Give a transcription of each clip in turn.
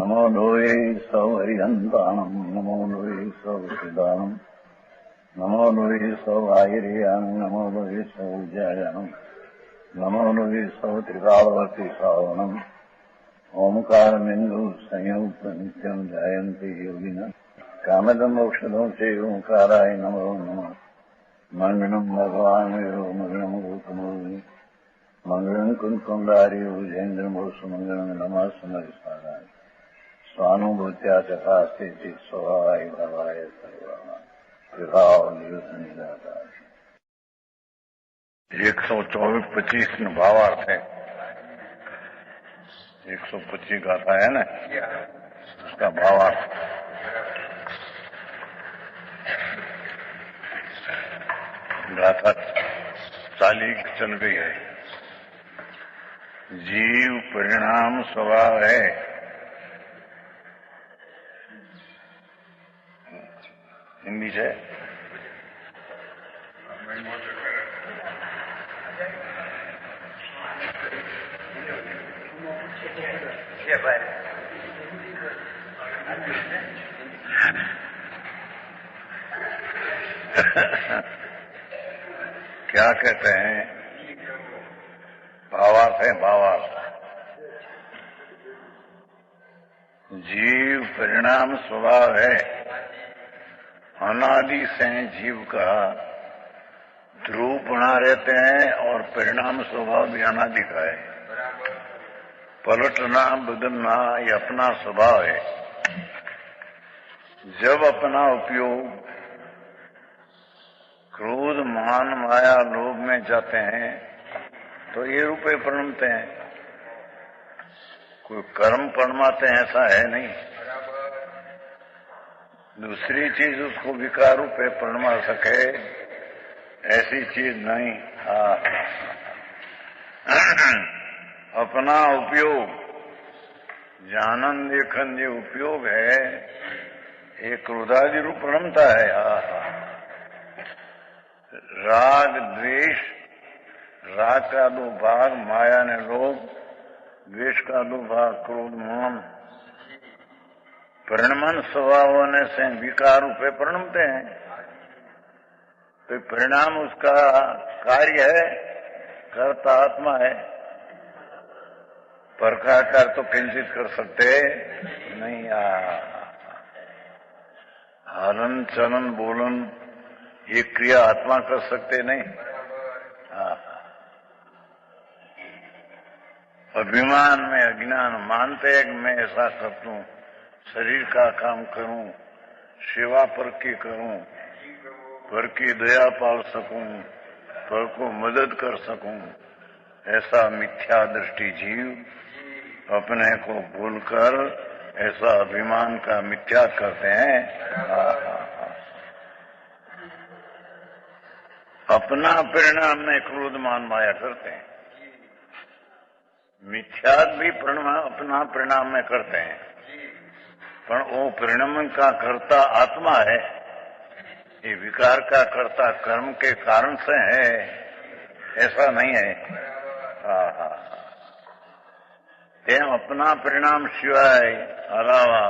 नमो लोये सौहरिहन्ताणम् नमो लोये सौहृदानम् नमो लोये सौभागिर्यानम् नमो लोये सौज्यायानम् नमो लोये सौत्रिकालवर्ति सावनम् ओंकारमिन्दु संयुक्त नित्यम् जायन्ति योगिनः कामदम् औषधम् च ओंकाराय नमो नमः मङ्गलम् भगवान् विरो मङ्गलम् गौतमोऽग्नि मङ्गलम् कुन्कुण्डारि भुजेन्द्रमोसुमङ्गलम् नमः समरिसाराय स्वानुभूत्या चकास्ते स्वभावाय भवाय सर्वभाव निदाता 124-25 भावार्थ है। 125 गाथा है ना, उसका भावार्थ गाथा चाली चल गई है। जीव परिणाम स्वभाव है। हिंदी से क्या कहते हैं? भावार्थ है। भावार्थ जीव परिणाम स्वभाव है। अनादि से जीव का ध्रुव बना रहते हैं और परिणाम स्वभाव भी अनादि का है। पलटना बदलना ये अपना स्वभाव है। जब अपना उपयोग क्रोध मान माया लोभ में जाते हैं तो ये रूपे परिणमते हैं। कोई कर्म परमाते हैं ऐसा है नहीं। दूसरी चीज उसको विकार रूपे परमा सके ऐसी चीज नहीं। अपना उपयोग जानन देखन जो उपयोग है ये क्रोधादि रूप प्रणमता है। राग द्वेष, राग का 2 भाग माया ने लोभ, द्वेष का 2 भाग क्रोध मोहन। परिणमन स्वभाव होने से विकार रूपे परिणमते हैं। तो परिणाम उसका कार्य है, कर्ता आत्मा है। पर का कार्य तो किंचित कर सकते नहीं। हलन चलन बोलन ये क्रिया आत्मा कर सकते नहीं। अभिमान में अज्ञान मानते हैं कि मैं ऐसा करता हूं, शरीर का काम करूं, सेवा पर की करूं, पर की दया पाल सकूं, पर को मदद कर सकूं, ऐसा मिथ्या दृष्टि जीव अपने को भूलकर ऐसा अभिमान का मिथ्या करते हैं। अपना परिणाम में क्रोध मान माया करते हैं। मिथ्या भी अपना परिणाम में करते हैं, पर वो परिणाम का कर्ता आत्मा है। ये विकार का कर्ता कर्म के कारण से है, ऐसा नहीं है। अपना परिणाम सिवाय अलावा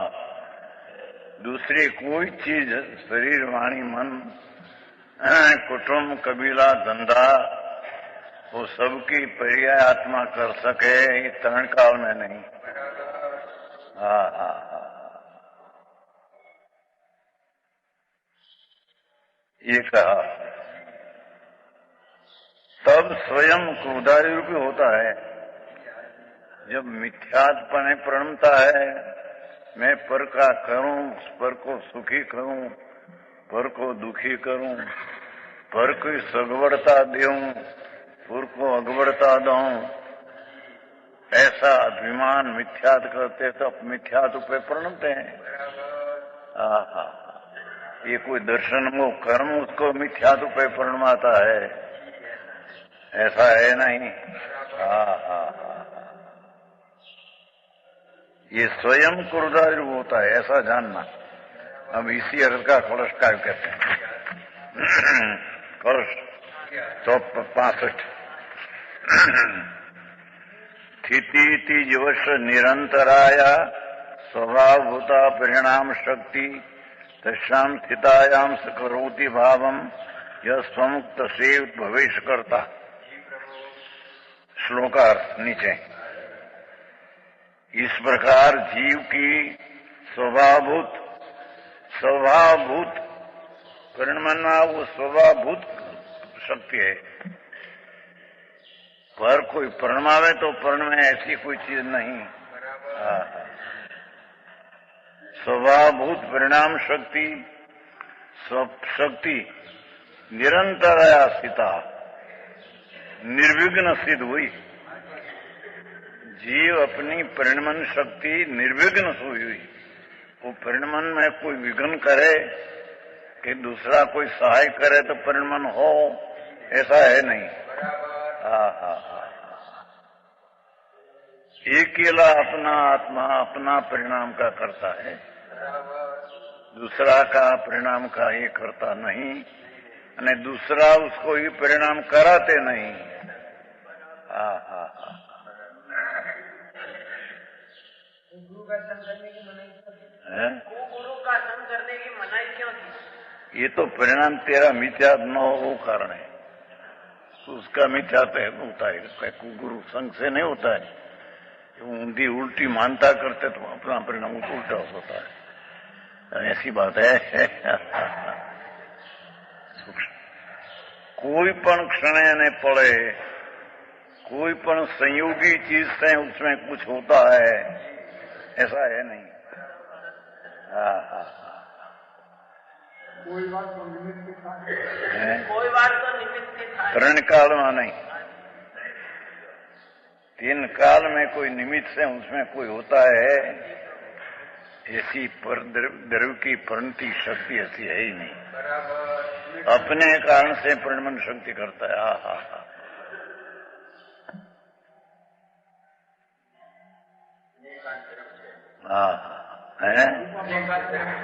दूसरी कोई चीज शरीर वाणी मन कुटुंब कबीला धंधा वो सबकी पर्याय आत्मा कर सके ये तरण काल में नहीं। ये कहा तब स्वयं क्रोधादि रूपी होता है। जब मिथ्यात्पने प्रणमता है, मैं पर का करूं, पर को सुखी करूं, पर को दुखी करूं, पर को सगवड़ता दूं, पर को अगवड़ता दूं, ऐसा अभिमान मिथ्यात करते तो मिथ्यात पे प्रणमते हैं। ये कोई दर्शन वो कर्म उसको मिथ्यात पे प्रणमाता है, ऐसा है नहीं। ये स्वयं क्रोधादि होता है, ऐसा जानना। अब इसी अर्थ का कलश काय कहते हैं। कलश 165 स्थिति जीवश निरंतराया स्वभावभूता परिणाम शक्ति तस्याम स्थितायाम सकरोति भावम यह स्वमुक्त से भविष्य करता। श्लोकार्थ नीचे। इस प्रकार जीव की स्वभावभूत परिणमना वो स्वभावभूत शक्ति है, पर कोई परिणमावे तो परिणमे ऐसी कोई चीज नहीं। स्वभावभूत परिणाम शक्ति शक्ति निरंतर स्थिता निर्विघ्न सिद्ध हुई। जीव अपनी परिणमन शक्ति निर्विघ्न हुई। वो परिणमन में कोई विघ्न करे कि दूसरा कोई सहाय करे तो परिणमन हो, ऐसा है नहीं। अकेला अपना आत्मा अपना परिणाम का करता है, दूसरा का परिणाम का ये करता नहीं, और दूसरा उसको ये परिणाम कराते नहीं। गुरु का संग करने की मनाही है? गुरु का संग करने की मनाही क्यों थी? ये तो परिणाम तेरा मिथ्या न हो वो कारण है, उसका मिथ्या होता है, गुरु संग से नहीं होता है। ऊंधी उल्टी मानता करते तो अपना परिणाम उल्टा होता है, ऐसी बात है। कोई पण क्षण ने पड़े, कोई पण संयोगी चीज से उसमें कुछ होता है, ऐसा है नहीं। कोई बात तो निमित्त के था, कोई बात तो निमित्त के था, ऋण काल में नहीं। तीन काल में कोई निमित्त से उसमें कोई होता है, ऐसी पर द्रव्य की परिणति शक्ति ऐसी है ही नहीं। अपने कारण से परिणमन शक्ति करता है। है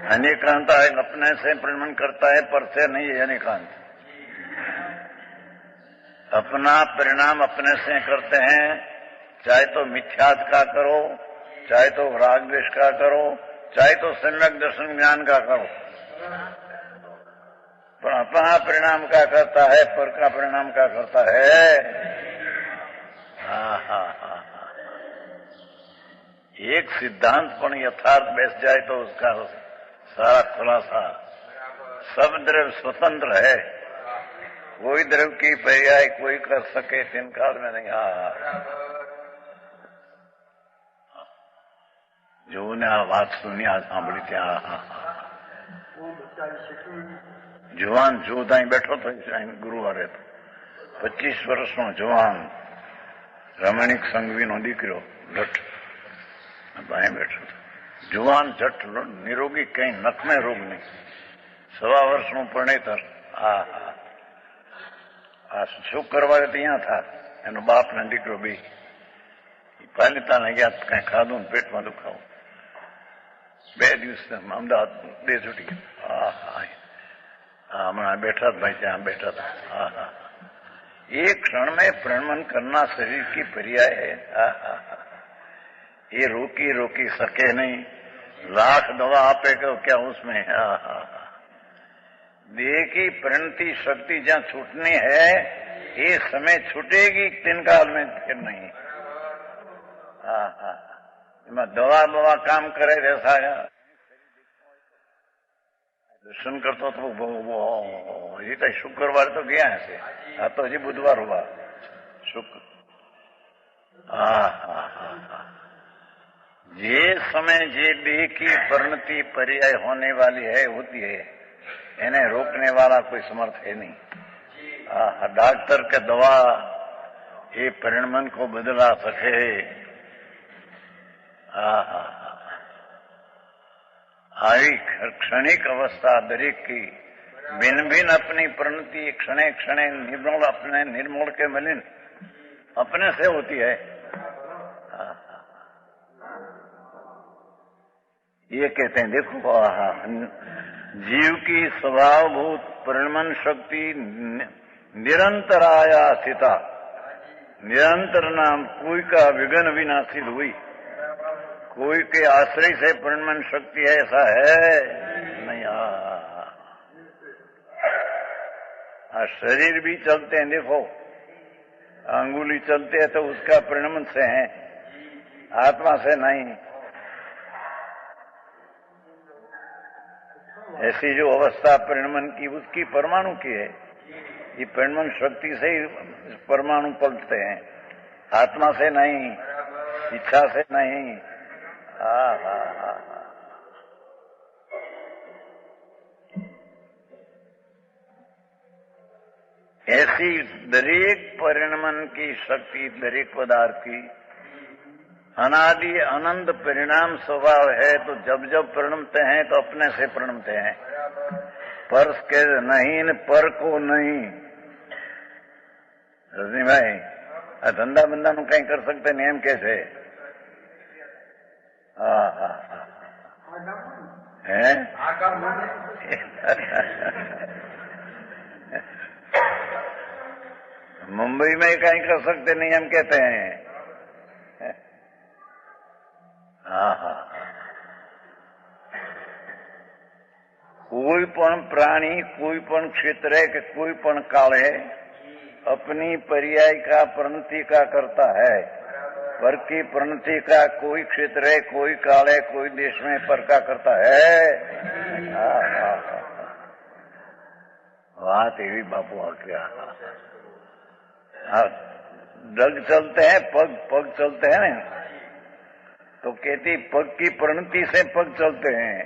अनेकांत है, अपने से परिणमन करता है, पर से नहीं है अनेकांत। अपना परिणाम अपने से करते हैं, चाहे तो मिथ्यात का करो, चाहे तो राग द्वेष का करो, चाहे तो सम्यक दर्शन ज्ञान का करो, पर अपना परिणाम का करता है, पर का परिणाम का करता है। एक सिद्धांत पण यथार्थ बैठ जाए तो उसका सारा खुलासा। सब द्रव्य स्वतंत्र है, कोई द्रव्य की पर्याय कोई कर सके तीन काल में नहीं। जो ने आ बात सुनी आ सांभी थी। जुवान जो ताई बैठो तो गुरुवारे तो 25 વર્ષનો જવાન રમણીક સંઘવીનો દીકરો જઠ બાએ બેઠો હતો। જુવાન જઠ નિરોગી, કઈ નખમે રોગ નહીં, 1.25 વર્ષનું પરણેતર। આ શુક્રવારે ત્યાં था, એનો બાપ ને દીકરો બે પાલિતાને ગયા, કઈ ખાધું ને પેટમાં દુખાવું, 2 દિવસ અમદાવાદ દેશ ઉઠી ગયા। हमारा बैठा भाई ત્યાં बैठा था। एक क्षण में परिणमन करना शरीर की पर्याय है। ये रोकी सके नहीं, लाख दवा आपे को क्या उसमें। देह की परिणति शक्ति जहाँ छूटनी है, ये समय छूटेगी, 3 काल में फिर नहीं। दवा काम करे जैसा दर्शन करता तो वो ये कहीं शुक्रवार तो गया है, आ तो जी बुधवार हुआ शुक्र। ये समय जे देह की परिणति पर्याय होने वाली है होती है, इन्हें रोकने वाला कोई समर्थ है नहीं। डॉक्टर के दवा ये परिणमन को बदला सके। आई क्षणिक अवस्था दरेक की भिन्न भिन्न अपनी परिणति क्षणे क्षणे निर्मूल अपने निर्मूल के मलिन अपने से होती है। ये कहते हैं, देखो जीव की स्वभावभूत परिणमन शक्ति निरंतर आया स्थिता, निरंतर नाम कोई का विघ्न विना सिद्ध हुई। कोई के आश्रय से प्रणमन शक्ति है ऐसा है नहीं। शरीर भी चलते हैं, देखो अंगुली चलते हैं तो उसका प्रणमन से है, आत्मा से नहीं। ऐसी जो अवस्था प्रणमन की उसकी परमाणु की है, ये प्रणमन शक्ति से ही परमाणु पलटते हैं, आत्मा से नहीं, इच्छा से नहीं। ऐसी दरेक परिणमन की शक्ति दरेक पदार्थ की अनादि अनंत परिणाम स्वभाव है। तो जब जब प्रणमते हैं तो अपने से प्रणमते हैं, पर के नहीं, पर को नहीं। रजनी भाई, आ धंधा बंधा नु कहीं कर सकते नहीं, एम कैसे है? मुंबई में कहीं कर सकते नहीं, हम कहते हैं। कोई पण प्राणी, कोई पण क्षेत्र के कोई पण काले अपनी पर्याय का प्रणति का करता है, पर की प्रणति का कोई क्षेत्र है, कोई काल है, कोई देश में पर का करता है। बात एवी बापू आ गया। डग चलते हैं, पग पग चलते हैं ना, तो कहती पग की प्रणति से पग चलते हैं,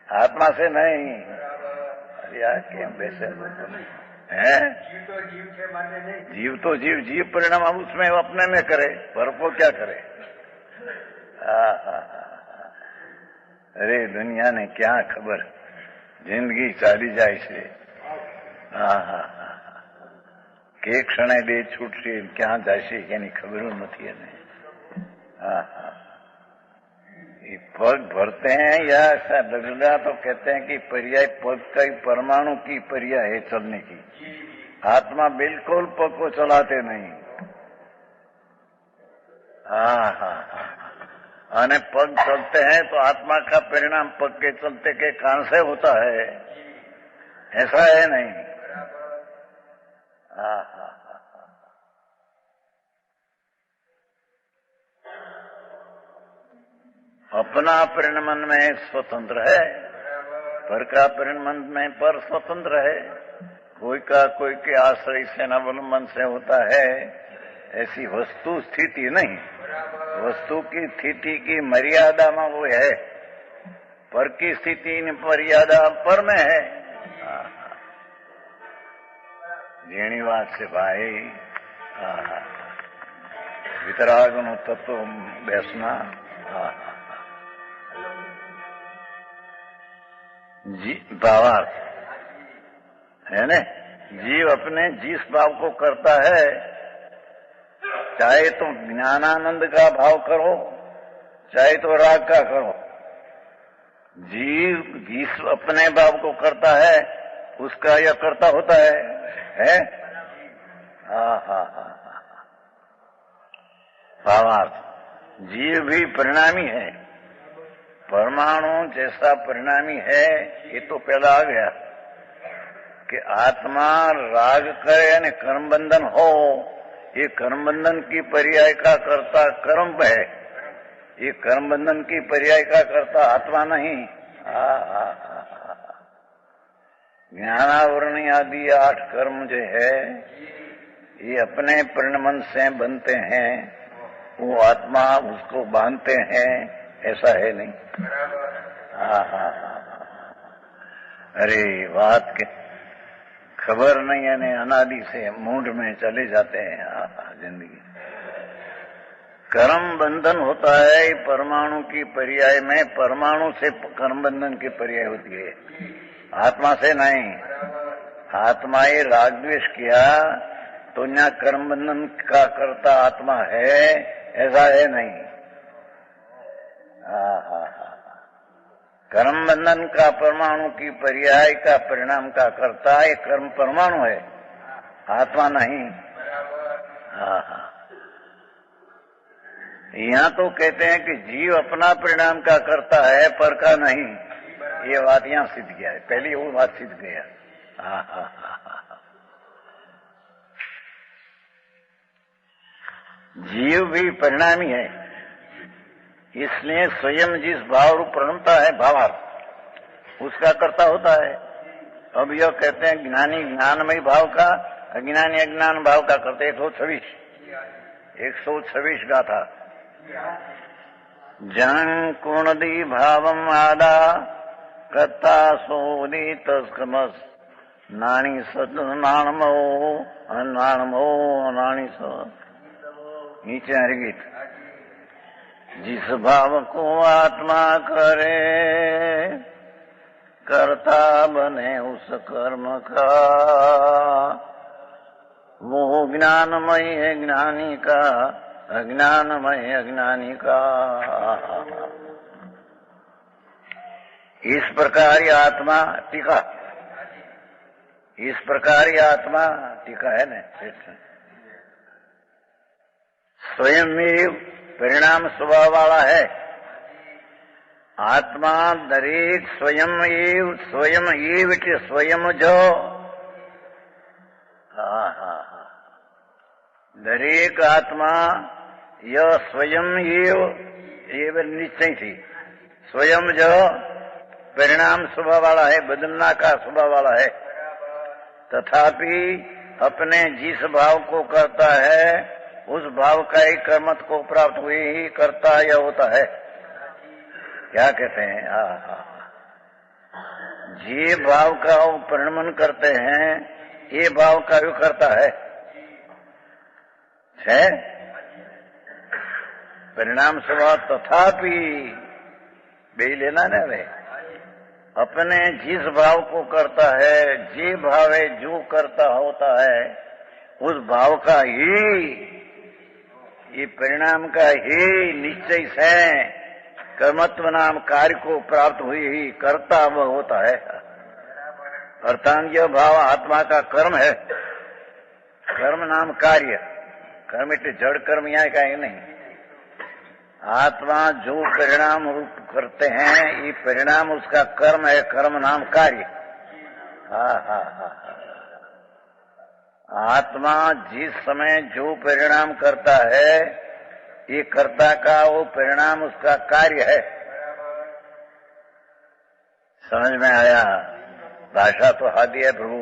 आत्मा से नहीं। यार क्या वैसे है? जीव तो जीव, जीव परिणाम अब उसमें अपने में करे, पर को क्या करे? अरे दुनिया ने क्या खबर, जिंदगी चाली जाए से के क्षणे दे छूटશે, ક્યાં જશે એની ખબર નથી એને। पग भरते हैं या डगला तो कहते हैं कि पर्याय पग का परमाणु की पर्याय है चलने की, आत्मा बिल्कुल पग को चलाते नहीं। अने पग चलते हैं तो आत्मा का परिणाम पग के चलते के कारण से होता है, ऐसा है नहीं। अपना परिणमन में स्वतंत्र है, पर का परिणमन में पर स्वतंत्र है। कोई का कोई के आश्रय से अवलंबन से होता है, ऐसी वस्तु स्थिति नहीं। वस्तु की स्थिति की मर्यादा में वो है, पर की स्थिति मर्यादा पर में है। जेनी बात से भाई वितराग नु तत्व बेसना। भावार्थ है न, जीव अपने जिस भाव को करता है, चाहे तो ज्ञानानंद का भाव करो, चाहे तो राग का करो, जीव जिस अपने भाव को करता है उसका यह करता होता है? भावार्थ जीव भी परिणामी है, परमाणु जैसा परिणामी है। ये तो पहला आ गया कि आत्मा राग करे और कर्म बंधन हो, ये कर्म बंधन की पर्याय का कर्ता कर्म है, ये कर्म बंधन की पर्याय का कर्ता आत्मा नहीं। ज्ञानावरणी आदि 8 कर्म जो है ये अपने परिणमन से बनते हैं, वो आत्मा उसको बांधते हैं, ऐसा है नहीं। अरे बात के खबर नहीं है, ने अनादि से मूड में चले जाते हैं जिंदगी। कर्म बंधन होता है परमाणु की पर्याय में, परमाणु से कर्म बंधन की पर्याय होती है, आत्मा से नहीं। आत्मा ये राग द्वेष किया तो यहाँ कर्म बंधन का कर्ता आत्मा है, ऐसा है नहीं। कर्म बंधन का परमाणु की पर्याय का परिणाम का कर्ता ये कर्म परमाणु है, आत्मा नहीं। यहाँ तो कहते हैं कि जीव अपना परिणाम का करता है, पर का नहीं। ये बात यहाँ सिद्ध किया है, पहले वो बात सिद्ध गया। जीव भी परिणामी है, इसलिए स्वयं जिस भाव रूप परिणमता है भावार्थ, उसका कर्ता होता है। अब यह कहते हैं ज्ञानी ज्ञानमय भाव का, अज्ञानी अज्ञान भाव का करते। 126 गाथा। जन कुणदी भावम आदा कर्ता सोदी तस्कमस नाणी सद नाणमो अनाणमो नाणी स। नीचे हरिगीत। जिस भाव को आत्मा करे कर्ता बने उस कर्म का, वो ज्ञानमय है ज्ञानी का, अज्ञानमय अज्ञानी का। इस प्रकार आत्मा टीका, इस प्रकार आत्मा टीका है न, स्वयं परिणाम स्वभाव वाला है। आत्मा दरेक स्वयं जो दरेक आत्मा यह स्वयं एव निश्चय थी। स्वयं जो परिणाम स्वभाव वाला है, बदलना का स्वभाव वाला है, तथापि अपने जिस भाव को करता है उस भाव का ही कर्मत को प्राप्त हुए ही करता यह होता है। क्या कहते हैं? ये भाव का वो परिणमन करते हैं, ये भाव का भी करता है। परिणाम स्वभाव तथापि बे लेना न रे, अपने जिस भाव को करता है, जे भाव है जो करता होता है, उस भाव का ही, ये परिणाम का ही निश्चय से कर्मत्व नाम कार्य को प्राप्त हुई ही कर्ता वह होता है। अर्थांग्य भाव आत्मा का कर्म है, कर्म नाम कार्य। कर्म इतने जड़ कर्म यहाँ का ही नहीं। आत्मा जो परिणाम रूप करते हैं, ये परिणाम उसका कर्म है, कर्म नाम कार्य। आत्मा जिस समय जो परिणाम करता है, ये कर्ता का वो परिणाम उसका कार्य है। समझ में आया? भाषा तो हादी है प्रभु,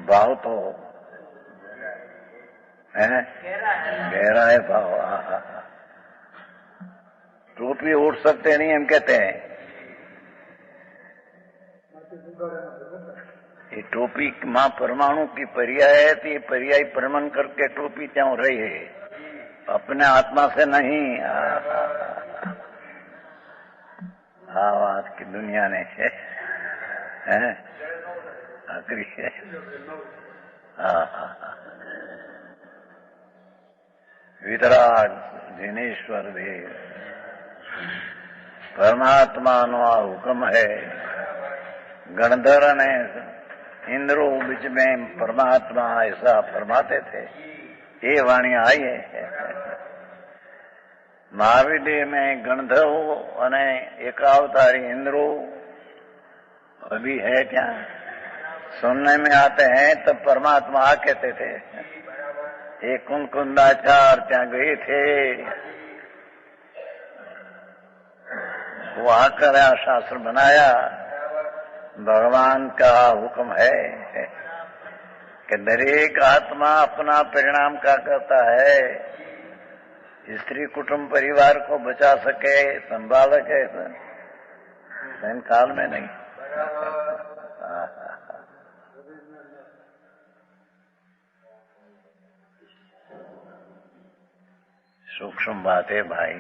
भाव तो है गहरा है भाव। टोपी उठ सकते नहीं हम कहते हैं। ये टोपी मां परमाणु की पर्याय है, तो ये पर्याय परमन करके टोपी त्यों रही है, अपने आत्मा से नहीं। आज की दुनिया ने है आखिरी है। वितराग जिनेश्वर देव परमात्मा नो हुक्म है। गणधर ने इंद्रो बीच में परमात्मा ऐसा फरमाते थे, ये वाणी आई है। महावीर में गणधर्व અને एकावतारी इंद्रो अभी है क्या? सुनने में आते हैं तब परमात्मा आ कहते थे। एक कुंदाचार त्या गए थे, वो आकर शास्त्र बनाया। भगवान का हुक्म है कि दरेक आत्मा अपना परिणाम का करता है, स्त्री कुटुंब परिवार को बचा सके, संभाल सके, सहन काल में नहीं। सूक्ष्म बात है भाई।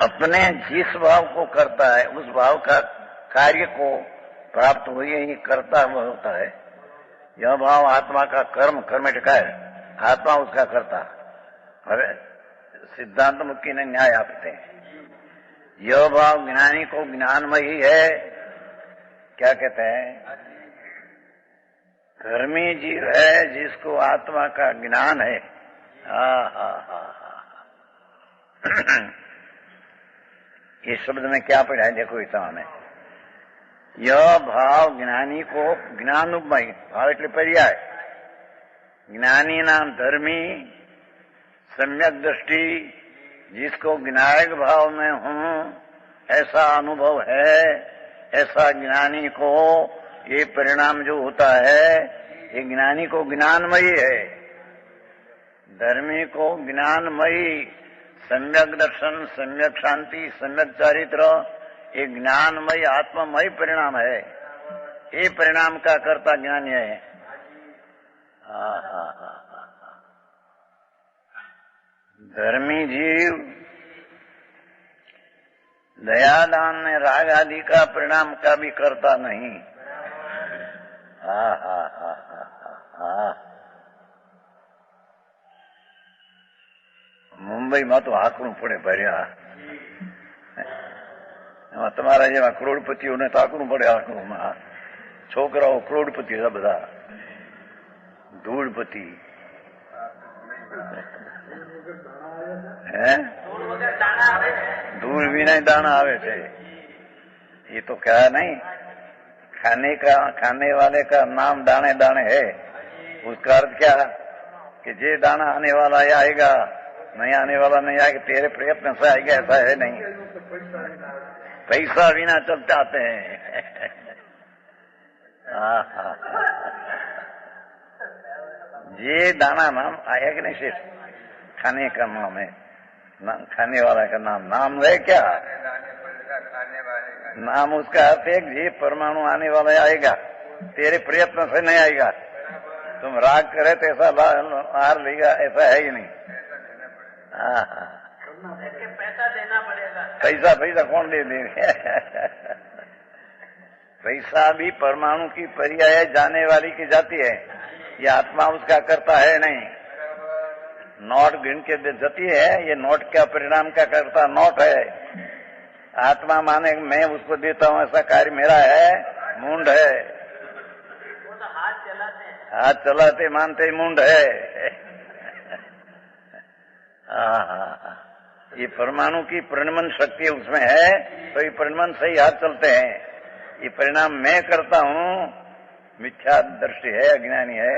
अपने जिस भाव को करता है उस भाव का कार्य को प्राप्त हुए ही करता हुआ होता है। यह भाव आत्मा का कर्म कर्म टिका है, आत्मा उसका करता। अरे सिद्धांत मुक्ति ने न्याय आपते हैं। यह भाव ज्ञानी को ज्ञानमय ही है। क्या कहते हैं? कर्मी जीव है जिसको आत्मा का ज्ञान है, ये शब्द में क्या पढ़ा है देखो इतना में यह भाव ज्ञानी को ज्ञानुमय भाव એટલે पर्याय ज्ञानी नाम धर्मी सम्यक दृष्टि जिसको विनायक भाव में हूं ऐसा अनुभव है ऐसा ज्ञानी को ये परिणाम जो होता है ये ज्ञानी को ज्ञानमयी है धर्मी को ज्ञानमयी सम्यक दर्शन सम्यक शांति सम्यक चारित्र ये ज्ञानमय आत्ममय परिणाम है ये परिणाम का कर्ता ज्ञानी है धर्मी जीव दयादान में राग आदि का परिणाम का भी करता नहीं मुंबई में तो हाकड़ू पड़े भरिया તમારા જેવા કરોડપતિઓને તો આકરું પડે આકરુંમાં છોકરાઓ કરોડપતિ હતા બધા ધૂળપતિ હે धूल बिना दाना आवे थे ये तो क्या नहीं खाने वाले का नाम दाने दाने है उसका अर्थ क्या कि जे दाना आने वाला आएगा नहीं आने वाला नहीं आएगा तेरे प्रयत्न से आएगा ऐसा है नहीं पैसा बिना चलते आते हैं ये दाना नाम आया कि नहीं सिर्फ खाने का नाम है खाने वाला का नाम है क्या नाम उसका अर्थ है ये परमाणु आने वाला आएगा तेरे प्रयत्न से नहीं आएगा तुम राग करे तो ऐसा हार लेगा ऐसा है ही नहीं पैसा देना पड़ेगा पैसा कौन दे देंगे पैसा भी परमाणु की पर्याय जाने वाली की जाती है ये आत्मा उसका करता है नहीं नोट गिन के जाती है ये नोट का परिणाम का करता नोट है आत्मा माने मैं उसको देता हूँ ऐसा कार्य मेरा है मुंड है वो तो हाथ चलाते मानते मुंड है ये परमाणु की परिणमन शक्ति उसमें है तो ये परिणमन से ही हाथ चलते हैं ये परिणाम मैं करता हूँ मिथ्या दृष्टि है अज्ञानी है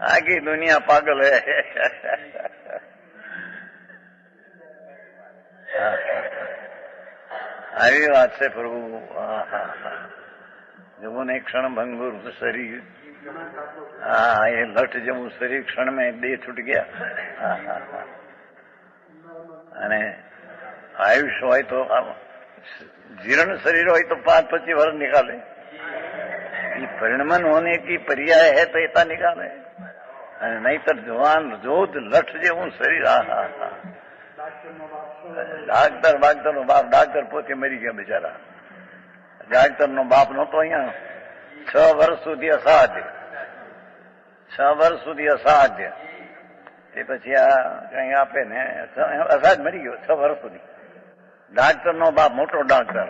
आगे दुनिया पागल है આવી વાત છે પ્રભુ જેવું ને ક્ષણ ભંગુર શરીર ये लठ જેવું શરીર ક્ષણ में देह छूट गया અને આયુષ્ય હોય તો जीर्ण शरीर हो तो 5-25 वर्ष निकाले ये परिणमन होने की पर्याय है तो इतना निकाले नहीं तो जवान जोध लठ जेवू शरीर डाक्टर नो बाप डाक्टर पोते मरी गया बेचारा डाक्टर नो बाप नतो अहियां 6 વર્ષ સુધી અસાધ્ય 6 વર્ષ સુધી અસાધ્ય તે પછી આ કઈ આપે ને અસાધ મરી ગયો 6 વર્ષ સુધી डाक्टर नो बाप मोटो डाक्टर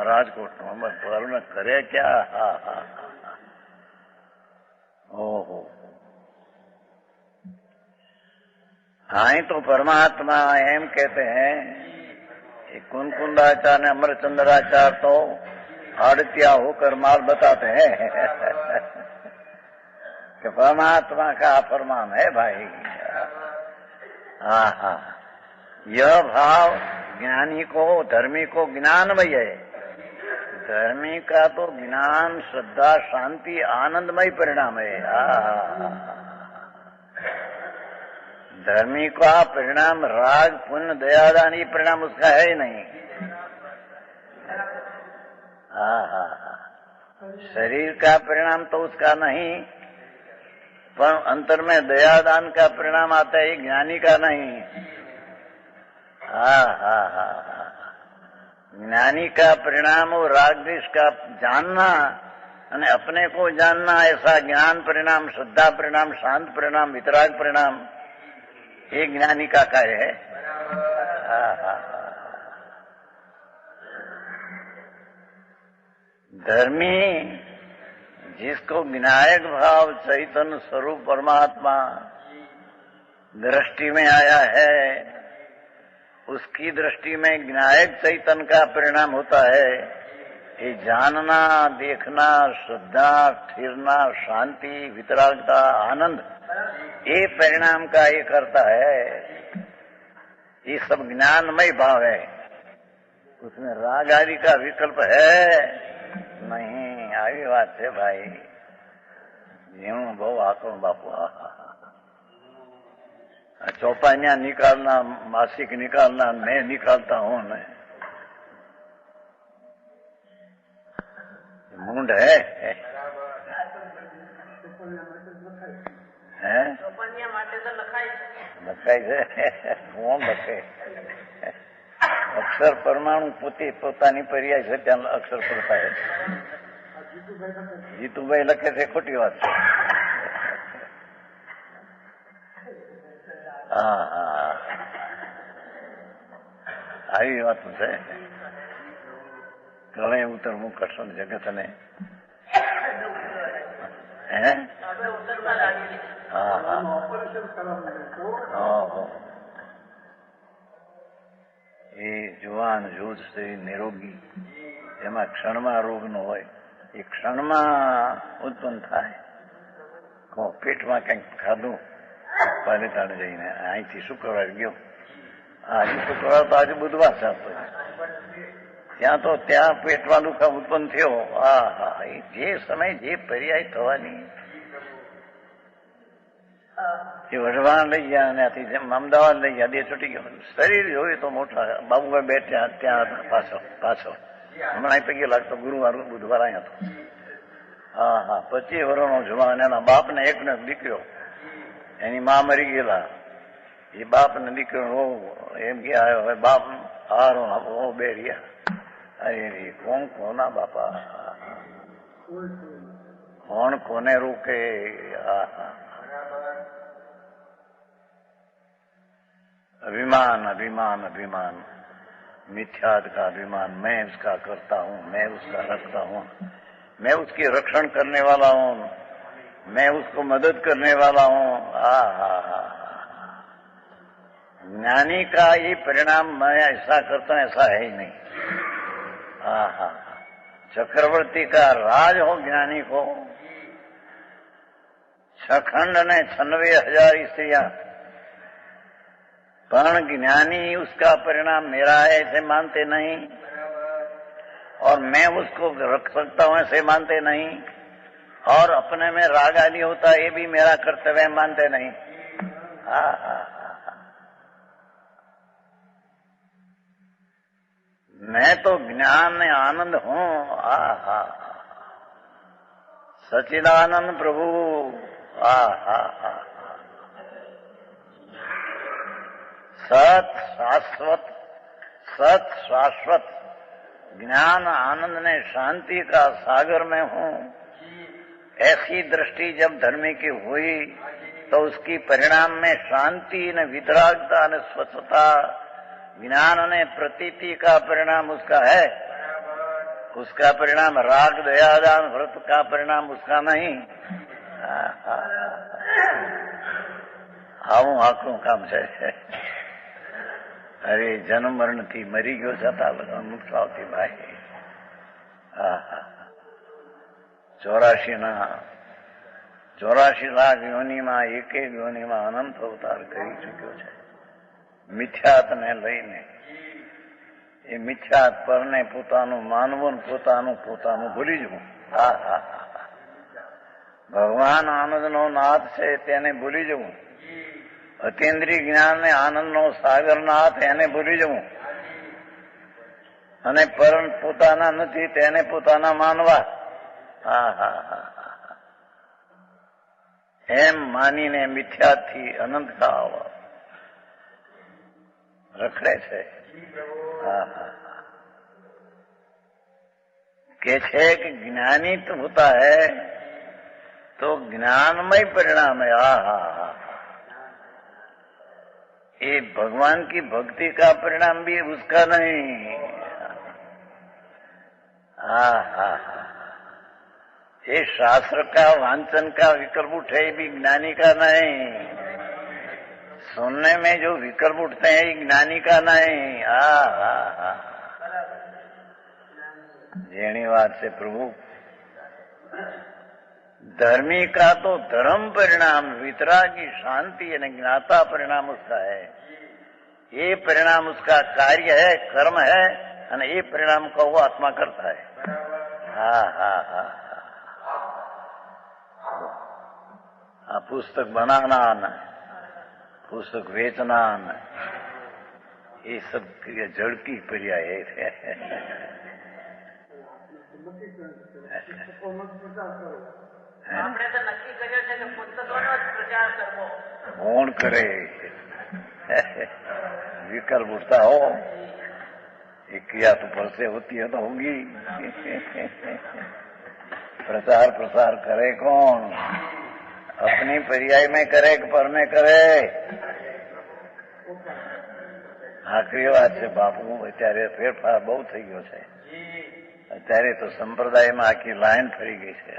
राजकोट नो में करे क्या ओहो हाँ तो परमात्मा एम कहते हैं कुंकुंदाचार्य अमरचंद्राचार्य तो आड़तिया होकर माल बताते हैं कि परमात्मा का फरमान है भाई यह भाव ज्ञानी को धर्मी को ज्ञानमय है धर्मी का तो ज्ञान श्रद्धा शांति आनंदमय परिणाम है धर्मी का परिणाम राग पुण्य दयादान ये परिणाम उसका है ही नहीं शरीर का परिणाम तो उसका नहीं पर अंतर में दयादान का परिणाम आता है ज्ञानी का नहीं ज्ञानी का परिणाम और राग द्वेष का जानना और अपने को जानना ऐसा ज्ञान परिणाम श्रद्धा परिणाम शांत परिणाम वितराग परिणाम ये ज्ञानी का कार्य है धर्मी जिसको विनायक भाव चैतन्य स्वरूप परमात्मा दृष्टि में आया है, उसकी दृष्टि में विनायक चैतन्य का परिणाम होता है। ये जानना, देखना, श्रद्धा, स्थिरना, शांति, वितरागता, आनंद, ये परिणाम का ये करता है। ये सब ज्ञानमय भाव है, उसमें राग आदि का विकल्प है नहीं। आई बात है भाई, जीवन बहु आको बापू। चौपाइयां निकालना, मासिक निकालना, मैं निकालता हूं। मैं मूंड है લખાય છે કોણ લખે? અક્ષર પરમાણુ પોતાની પર્યાય છે, ત્યાં અક્ષર પડતા છે. જીતુભાઈ લખે છે, ખોટી વાત છે. હા હા, આવી વાત છે. પ્રણય ઉત્તરમુખ કઠણ જગતને હે હા હા એ જુવાન જૂથ છે નિરોગી, એમાં ક્ષણમાં રોગ નો હોય, એ ક્ષણમાં ઉત્પન્ન થાય. પેટમાં કંઈક ખાધું પાલિતાણે જઈને, અહીંથી શુક્રવાર ગયો, આજે શુક્રવાર તો આજે બુધવાર ચાલતો, ત્યાં પેટમાં દુખાવ ઉત્પન્ન થયો. હા હા, એ જે સમય જે પર્યાય થવાની, એ વઢવાણ લઈ ગયા અને ત્યાંથી જેમ અમદાવાદ લઈ ગયા, બે છૂટી ગયો. શરીર જોયું તો મોટા બાબુભાઈ બેઠા ત્યાં પાછો હમણાં પૈકી લાગતો, ગુરુવાર બુધવાર અહીંયા હતો. હા હા, 25 વર્ષનો જવાન, એના બાપને એકને દીકરો, એની મા મરી ગયેલા. એ બાપને દીકરો એમ કે આવ્યો, હવે બાપ હારો બે રહ્યા. અરે કોણ કોના બાપા, કોણ કોને રોકે? अभिमान अभिमान अभिमान, मिथ्याद का अभिमान, मैं उसका करता हूँ, मैं उसका रखता हूँ, मैं उसकी रक्षण करने वाला हूँ, मैं उसको मदद करने वाला हूँ. ज्ञानी का ये परिणाम मैं ऐसा करता हूँ ऐसा है ही नहीं. चक्रवर्ती का राज हो ज्ञानी को, 6 खंड ने 96,000 स्त्रियां, पर ज्ञानी उसका परिणाम मेरा है ऐसे मानते नहीं, और मैं उसको रख सकता हूं ऐसे मानते नहीं, और अपने में राग आदि होता है ये भी मेरा कर्तव्य मानते नहीं. मैं तो ज्ञान में आनंद हूं. सच्चिदानंद प्रभु. सत शाश्वत ज्ञान आनंद ने शांति का सागर में हूं. ऐसी दृष्टि जब धर्मी की हुई तो उसकी परिणाम में शांति ने वितरागता ने स्वच्छता, ज्ञान ने प्रतीति का परिणाम उसका है. उसका परिणाम राग दयादान व्रत का परिणाम उसका नहीं. આવું આખું કામ છે. અરે જન્મ મરણ થી મરી ગયો છતાં મુક્ત આવતી ભાઈ. 84 લાખ યોનિમાં એક યોનિમાં અનંત અવતાર કરી ચુક્યો છે મિથ્યાતને લઈને. એ મિથ્યાત પરને પોતાનું માનવું, પોતાનું ભૂલી જવું. ભગવાન આનંદનો નાથ છે તેને ભૂલી જવું. અતિન્દ્રિય જ્ઞાન ને આનંદનો સાગર નાથ એને ભૂલી જવું, અને પર પોતાના નથી તેને પોતાના માનવા. એમ માનીને મિથ્યાથી અનંત કાળ રખડે છે. કે છે कि ज्ञानी तो होता है तो ज्ञानमय परिणाम है. ये भगवान की भक्ति का परिणाम भी उसका नहीं. ये शास्त्र का वांचन का विकल्प उठे भी ज्ञानी का नहीं, सुनने में जो विकल्प उठते हैं ज्ञानी का नहीं। हा जेनी बात से प्रभु धर्मी का तो धर्म परिणाम, वितरागी शांति यानी ज्ञाता परिणाम उसका है। ये परिणाम उसका कार्य है, कर्म है, और ये परिणाम को वो आत्मा करता है। पुस्तक बनाना न पुस्तक बेचना न, ये सब जड़ की पर्याय है। આપણે તો નક્કી કર્યો છે કે પુસ્તકોનો જ પ્રચાર કરવો। कौन करे? विकल्प उठता हो, एक किया तो परसे होती है तो होगी। प्रचार प्रसार करे कौन? अपनी पर्याय में करे कि पर में करे? આખરી વાત છે બાપુ, અત્યારે ફેરફાર બહુ થઈ ગયો છે। અત્યારે તો સંપ્રદાયમાં આખી લાઈન ફરી ગઈ છે।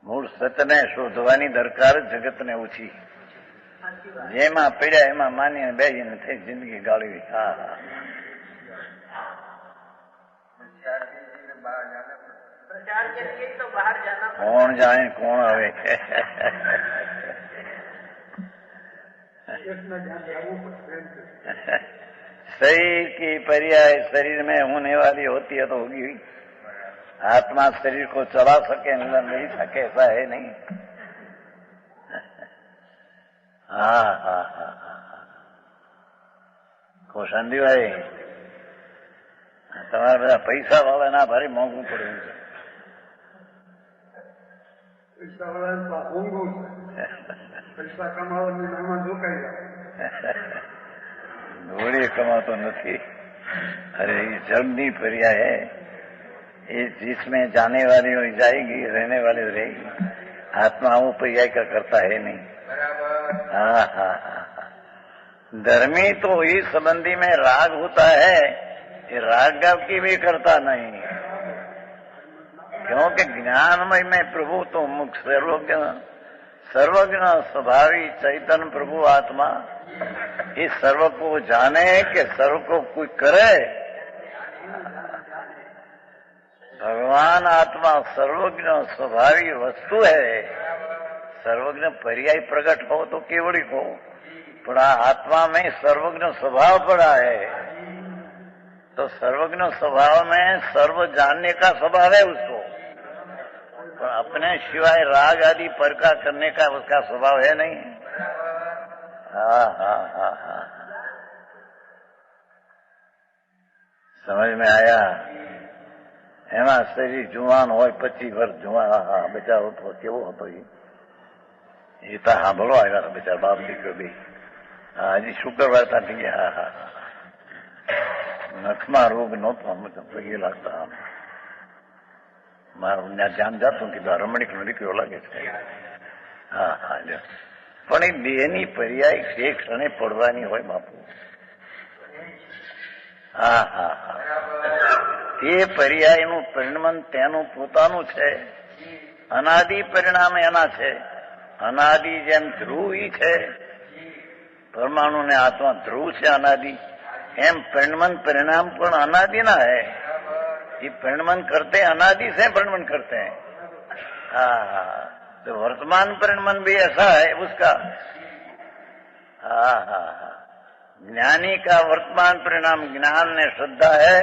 મૂળ સત્યને શોધવાની દરકાર જગતને ઓછી, જેમાં પીડ્યા એમાં માનીને બેસીને થઈ જિંદગી ગાળવી। प्रचार के लिए तो बाहर जाना पड़ता। कौन जाए कौन आवे? शरीर की पर्याय शरीर में होने वाली होती है तो होगी। आत्मा शरीर को चला सके नहीं सके ऐसा है नहीं। कोशंदी भाई, તમારે બધા પૈસા વાળા ના ભારે મોંઘું પડ્યું છે। પૈસા વાળા મોંઘું છે, પૈસા કમાવાની નામાં જોકાઈ જાય। ધોળી કમાતો નથી। अरे ये जड़नी पर्याय है, ये जिसमें जाने वाली हो जाएगी, रहने वाली रहेगी। आत्मा वो पर्याय का करता है नहीं। धर्मी तो इस संबंधी में राग होता है, ये राग की भी करता नहीं, क्योंकि ज्ञानमय में प्रभु तो मुख्य सर्वज्ञ स्वभावी चैतन्य प्रभु आत्मा इस सर्व को जाने के सर्व को कोई करे। भगवान आत्मा सर्वज्ञ स्वभावी वस्तु है। सर्वज्ञ पर्याय प्रकट हो तो केवड़ी हो, पड़ा आत्मा में सर्वज्ञ स्वभाव पड़ा है। तो सर्वज्ञ स्वभाव में सर्व जानने का स्वभाव है उसको, पर अपने सिवाय राग आदि परका करने का उसका स्वभाव है नहीं। समझ में आया? એમાં શરીર જુવાન હોય 25 વર્ષ જુવાન, બચારો તો કેવો હતો એ તો સાંભળો આવ્યા હતા બચારા બાપ દીકરો બે। હજી શુક્રવાર ત્યાં ગયા। નખમાં રોગ નહોતો, અમે તો પગે લાગતા। મારું ધ્યાન જાતું કે રમણીકનો દીકરો લાગે છે। પણ એ દેહની પર્યાય એ ક્ષણે પડવાની હોય બાપુ। તે પર્યાયનું પરિણમન તેનું પોતાનું છે। અનાદિ પરિણામ એના છે। અનાદિ જેમ ધ્રુવ છે, પરમાણુ ને આત્મા ધ્રુવ છે અનાદિ, એમ परिणमन परिणाम पण अनादि ना है। ये परिणमन करते अनादि से परिणमन करते हैं। तो वर्तमान परिणमन भी ऐसा है उसका। ज्ञानी का वर्तमान परिणाम ज्ञान ने श्रद्धा है।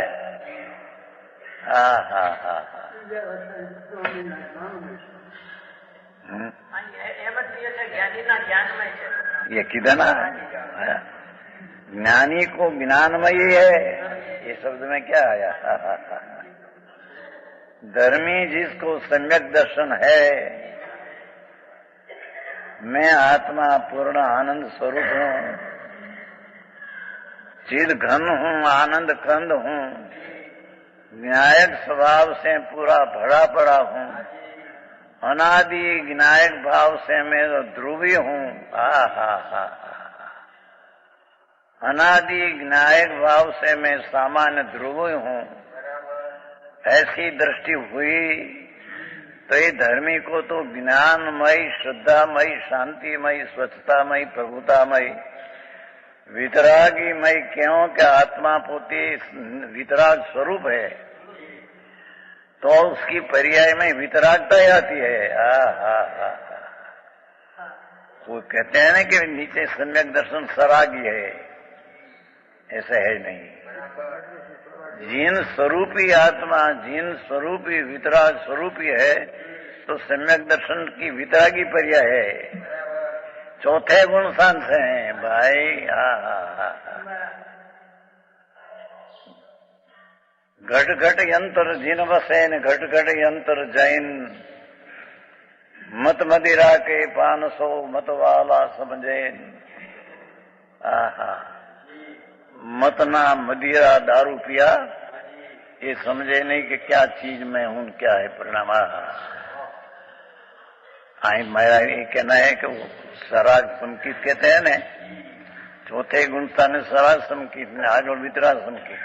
ये किधर ना ज्ञानी को ज्ञानमयी है, ये शब्द में क्या आया? धर्मी जिसको सम्यक दर्शन है, मैं आत्मा पूर्ण आनंद स्वरूप हूँ, चिद घन हूँ, आनंद कंद हूँ, न्यायक स्वभाव से पूरा भरा पड़ा हूँ, अनादि ज्ञायक भाव से मैं तो ध्रुवी हूँ। अनादि ज्ञायक भाव से मैं सामान्य ध्रुवी हूँ। ऐसी दृष्टि हुई तो ये धर्मी को तो ज्ञानमयी, श्रद्धामयी, शांतिमयी, स्वच्छतामयी, प्रभुतामयी, वितरागीमयी क्यों कि आत्मा पोते वितराग स्वरूप है, तो उसकी पर्याय में वितरागता आती है। वो कहते हैं ना कि नीचे सम्यक दर्शन सरागी है, ऐसा है नहीं। जिन स्वरूपी आत्मा, जिन स्वरूपी वितराग स्वरूपी है, तो सम्यक दर्शन की वितरागी पर्याय है। चौथे गुण सांस है भाई। घट घट यंत्र जिन वसैन, घट घट यंत्र जैन, मत मदिरा के 500 मत वाला समझेन। मत ना मदिरा दारू पिया, ये समझे नहीं कि क्या चीज में हूं, क्या है परिणाम। मेरा ये कहना है कि वो सराग संकीत कहते हैं ना, चौथे गुणता ने सराग संकीत ने आगे वितराग संकीत।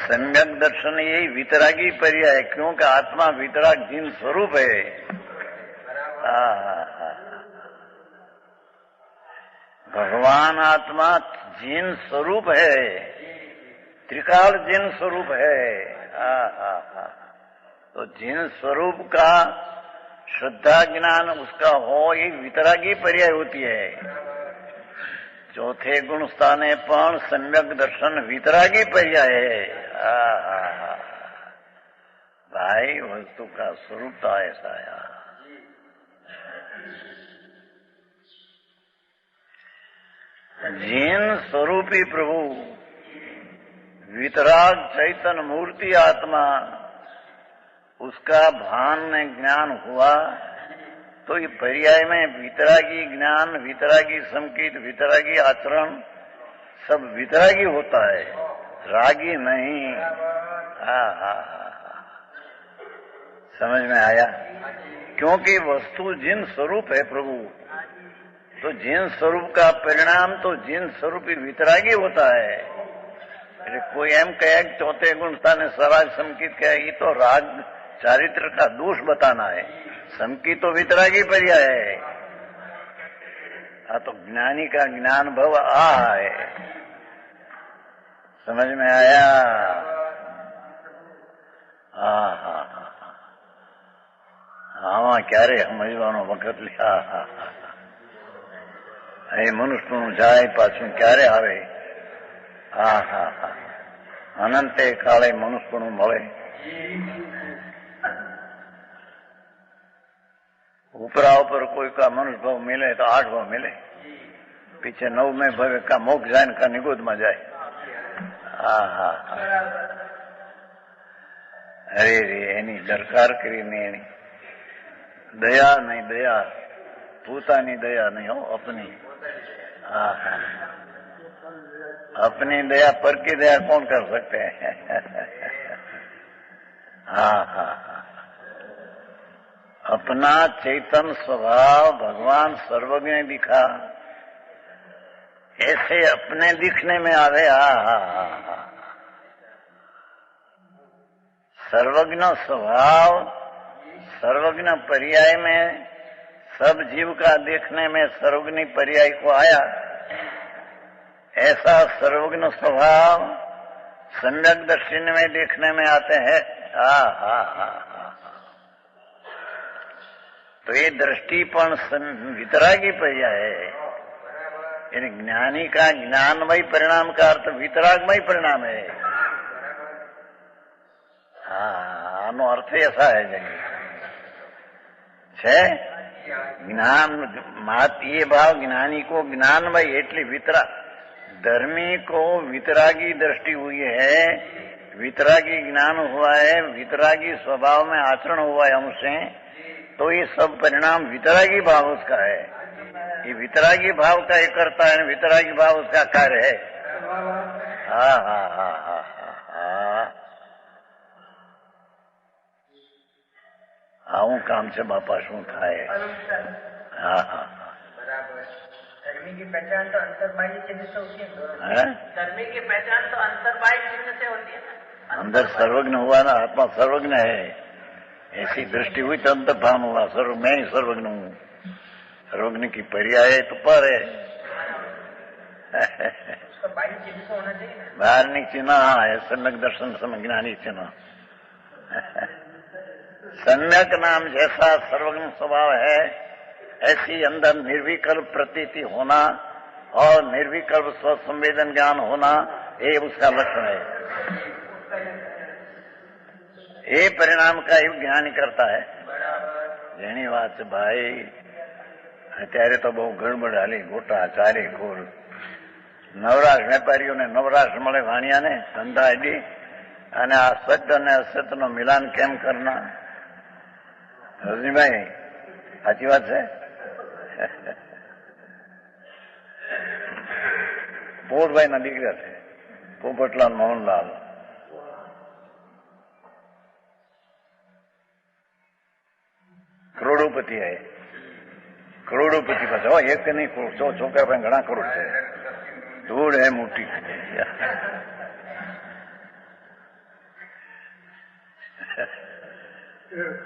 सम्यक दर्शन यही वितरागी पर्याय है, क्योंकि आत्मा वितराग जिन स्वरूप है। भगवान आत्मा जिन स्वरूप है, त्रिकाल जिन स्वरूप है। तो जिन स्वरूप का श्रद्धा ज्ञान उसका हो, ये वितरागी पर्याय होती है। चौथे गुण स्थाने पण सम्यक दर्शन वितरागी पर्याय है। भाई वस्तु का स्वरूप तो ऐसा है। जिन स्वरूपी प्रभु वितराग चैतन्य मूर्ति आत्मा, उसका भान में ज्ञान हुआ, तो ये पर्याय में वितरागी ज्ञान, वितरागी संकेत, वितरागी आचरण सब वितरागी होता है, रागी नहीं। समझ में आया? क्योंकि वस्तु जिन स्वरूप है प्रभु, तो जिन स्वरूप का परिणाम तो जिन स्वरूपी वितरागी होता है। कोई एम कहे चौथे गुण स्थान सराग संकेत कहे, ये तो राग चारित्र का दोष बताना है। संकीत तो वितरागी पर्याय है। तो ज्ञानी का ज्ञान भव है। समझ में आया? हाँ क्यारे समझવાનો वखत लिया। મનુષ્યનું જાય પાછું ક્યારે આવે? અનંતે કાળે મનુષ્યનું મળે। ऊपरा ऊपर कोई का मनुष्य भाव मिले तो 8 भाव मिले, पीछे 9 में भवे का मोक्ष जाए का निगोद में जाए। अरे रे एनी दरकार करी नहीं, एनी दया नहीं, दया પોતાની દયા नहीं हो, अपनी। अपनी दया पर की दया कौन कर सकते हैं? अपना चेतन स्वभाव भगवान सर्वज्ञ दिखा, ऐसे अपने दिखने में आवे। सर्वज्ञ स्वभाव, सर्वज्ञ पर्याय में सब जीव का देखने में सर्वज्ञ पर्याय को आया। ऐसा सर्वज्ञ स्वभाव सम्यक दर्शन में देखने में आते हैं। तो ये दृष्टिपण वितरागी पर्याय है। यानी ज्ञानी का ज्ञानमय परिणाम का अर्थ वितरागमय परिणाम है। आनो अर्थ ऐसा है छे ज्ञान मात ये भाव ज्ञानी को ज्ञानमय एटली वितरा, धर्मी को वितरागी दृष्टि हुई है, वितरागी ज्ञान हुआ है, वितरागी स्वभाव में आचरण हुआ है हमसे, तो ये सब परिणाम वितरागी भाव उसका है। ये वितरागी भाव का ये करता है, वितरागी भाव उसका कार्य है। આવું કામ છે બાપા, શું થાય? धर्मी की पहचान तो अंतर्बाह्य चिन्ह से होती है। धर्मी की पहचान तो अंतर्बाह्य चिन्ह से होती है। अंदर सर्वज्ञ हुआ ना, आत्मा सर्वज्ञ है, ऐसी दृष्टि हुई तो अंतर्भान हुआ, मैं ही सर्वज्ञ हूं। सर्वज्ञ की पर्याय तो पर है। बाहर नहीं चिन्ह है, सम्यक दर्शन समय ज्ञानी चिन्ह। सम्यक नाम जैसा सर्वज्ञ स्वभाव है, ऐसी अंदर निर्विकल्प प्रतीति होना और निर्विकल्प स्वसंवेदन ज्ञान होना, ये उसका लक्षण है। ये परिणाम का युग ज्ञानी करता है। જેની વાત છે ભાઈ, અત્યારે તો બહુ ગડબડ હાલી, ગોટા ચારે ખોર, નવરાશ વેપારીઓને નવરાશ મળે, વાણિયાને ધંધા આડી, અને આ સત્ય અને અસત્યનો મિલાન કેમ કરના? રજનીભાઈ સાચી વાત છે? પોપટભાઈના દીકરા છે, પોપટલાલ મોહનલાલ. કરોડોપતિ है, करोड़ोपति पास हो, एक नहीं करोड़, 100 छोकरा पर घना करोड़ है, धूड़ है मोटी.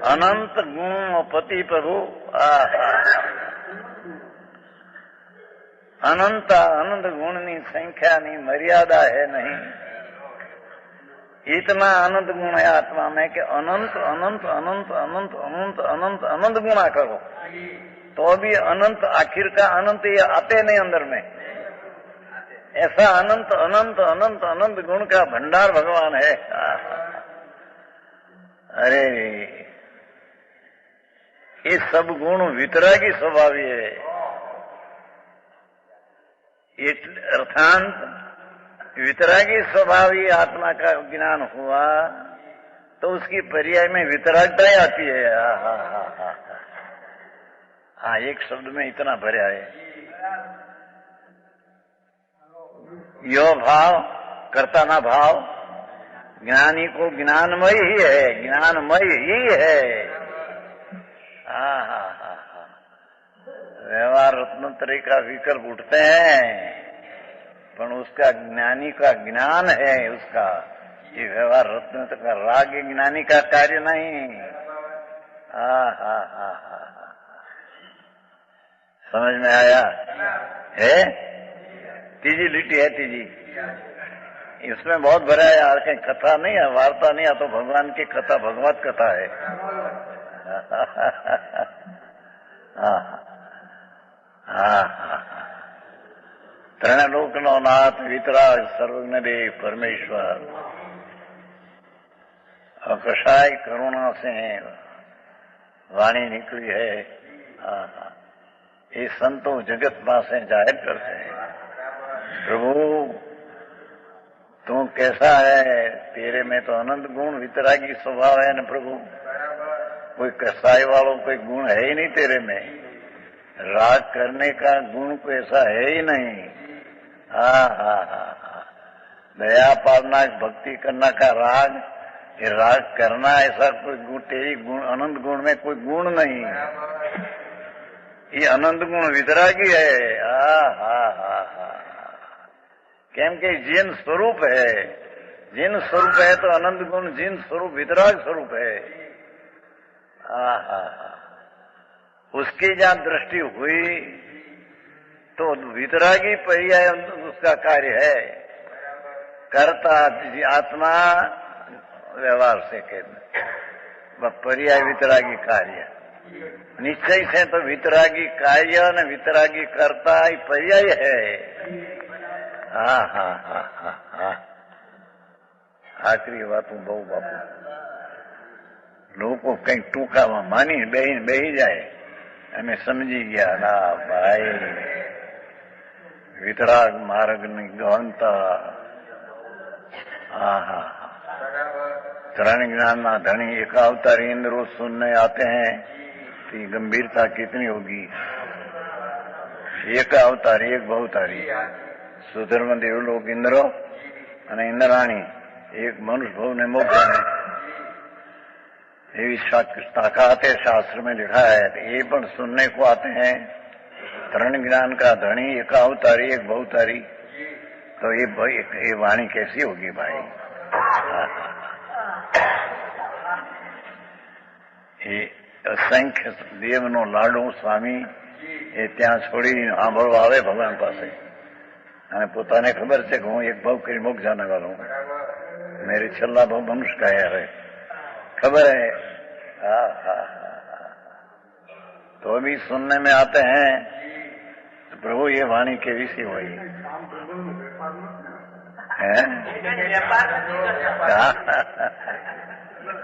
अनंत गुण पति प्रभु, अनंत अनंत गुण नी संख्या नी मर्यादा है नहीं. इतना अनंत गुण है आत्मा में कि अनंत अनंत अनंत अनंत अनंत अनंत अनंत गुणा करो तो भी अनंत, आखिर का अनंत ये आते नहीं अंदर में. ऐसा अनंत अनंत अनंत अनंत गुण का भंडार भगवान है. अरे ये सब गुण वितरागी स्वभावी है. अर्थात वितरागी स्वभावी आत्मा का ज्ञान हुआ तो उसकी पर्याय में वितरागता ही आती है. हाँ, एक शब्द में इतना भरा है. यो भाव कर्ता ना भाव, ज्ञानी को ज्ञानमय ही है, ज्ञानमय ही है. व्यवहार रत्नोत्तरी का विकल्प उठते हैं, पर उसका ज्ञानी का ज्ञान है. उसका ये व्यवहार रत्न का राग ज्ञानी का कार्य नहीं. समझ में आया है? तीजी लिट्टी है, तीजी. इसमें बहुत भरा है यार, कहीं कथा नहीं है, वार्ता नहीं है, तो भगवान की कथा भगवत कथा है. त्रणलोकनो नाथ वितराग सर्वज्ञ देव परमेश्वर. और कषाय करुणा से वाणी निकली है. ये संतों जगत पासे जाहिर करते हैं, प्रभु तू कैसा है, तेरे में तो अनंत गुण वितरागी स्वभाव है न प्रभु. कोई कसाई वालों कोई गुण है ही नहीं तेरे में. राग करने का गुण कोई ऐसा है ही नहीं. दया पालना, भक्ति करना का राग, ये राग करना ऐसा कोई गुण, तेरी गुण अनंत गुण में कोई गुण नहीं. ये अनंत गुण वितरागी है. केम के जिन स्वरूप है, जिन स्वरूप है तो अनंत गुण, जिन स्वरूप वितराग स्वरूप है. उसकी जहां दृष्टि हुई तो वितरागी पर्याय उसका कार्य है. कर्ता आत्मा व्यवहार से कहते पर्याय वितरागी कार्य. निश्चय से तो वितरागी कार्य न वितरागी कर्ता ही पर्याय है. आखिरी बातों बहु बापू लोग कई टूका मानी बेही जाए, हमें समझी गया ना भाई. वितराग मार्ग ની ગહનતા. तरण ज्ञान ना धनी एक अवतारी इंद्र रोज सुनने आते हैं तो गंभीरता कितनी होगी. एक अवतारी एक बहुतारी. सुधर्म देव लोग इंद्रो અને इंद्राणी एक मनुष्य भव ने मोक्ष ने ये ताकत है, शास्त्र में लिखा है. ये पण सुनने को आते हैं. तरण ज्ञान का धनी एक अवतारी एक बहुतारी, तो ये वाणी कैसी होगी भाई. એ અસંખ્ય દેવનો લાડો સ્વામી એ ત્યાં છોડી સાંભળવા આવે ભગવાન પાસે અને પોતાને ખબર છે કે હું એક ભાવ કરી મોક્ષ જાने वाला हूं, मेरी छल्ला भाव मनुष्य का है, खबर है। हाँ हाँ तो भी सुनने में आते हैं तो प्रभु ये वाणी केवी सी हुई है।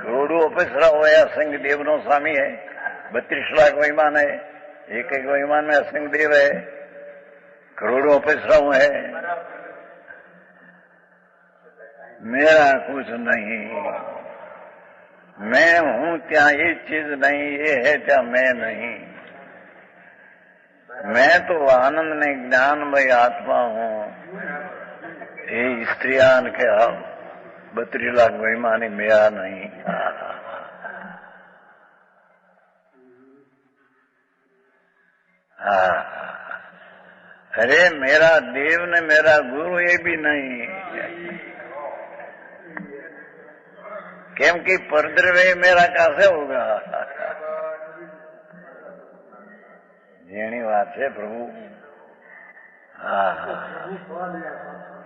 करोड़ों अपेसरा हुआ असंग देव नो स्वामी है, 32 लाख विमान है, एक एक विमान में असंग देव है, करोड़ों अपेसराओं है। मेरा कुछ नहीं, मैं हूं त्या ये चीज नहीं, ये है त्या मैं नहीं। मैं तो आनंद ने ज्ञानमय आत्मा हूं। ये स्त्रियान के 32 लाख वैमानी मेरा नहीं। अरे मेरा देव ने मेरा गुरु ये भी नहीं, केम की परद्रव्य मेरा कैसे होगा। જેની વાત છે પ્રભુ, હા